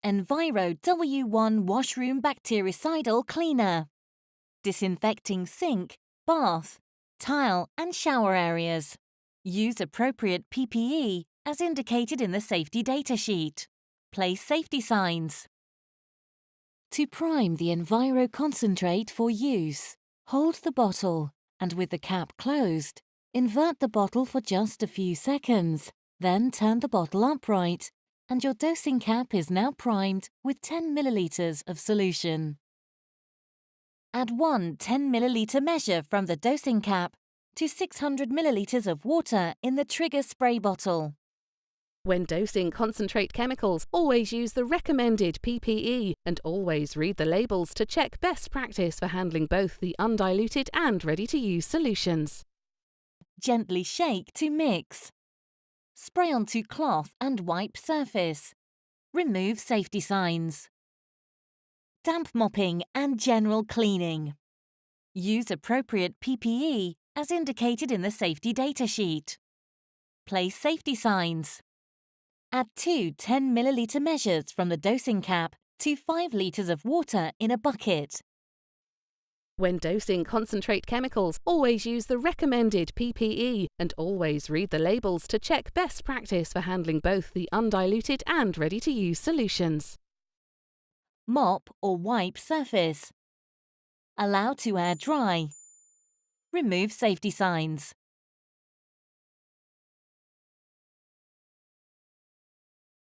Enviro W1 Washroom Bactericidal Cleaner. Disinfecting sink, bath, tile and shower areas. Use appropriate PPE as indicated in the safety data sheet. Place safety signs. To prime the Enviro Concentrate for use, hold the bottle and with the cap closed, invert the bottle for just a few seconds, then turn the bottle upright, and your dosing cap is now primed with 10 milliliters of solution. Add one 10 milliliter measure from the dosing cap to 600 milliliters of water in the trigger spray bottle. When dosing concentrate chemicals, always use the recommended PPE and always read the labels to check best practice for handling both the undiluted and ready-to-use solutions. Gently shake to mix. Spray onto cloth and wipe surface. Remove safety signs. Damp mopping and general cleaning. Use appropriate PPE as indicated in the safety data sheet. Place safety signs. Add two 10 milliliter measures from the dosing cap to 5 liters of water in a bucket. When dosing concentrate chemicals, always use the recommended PPE and always read the labels to check best practice for handling both the undiluted and ready-to-use solutions. Mop or wipe surface. Allow to air dry. Remove safety signs.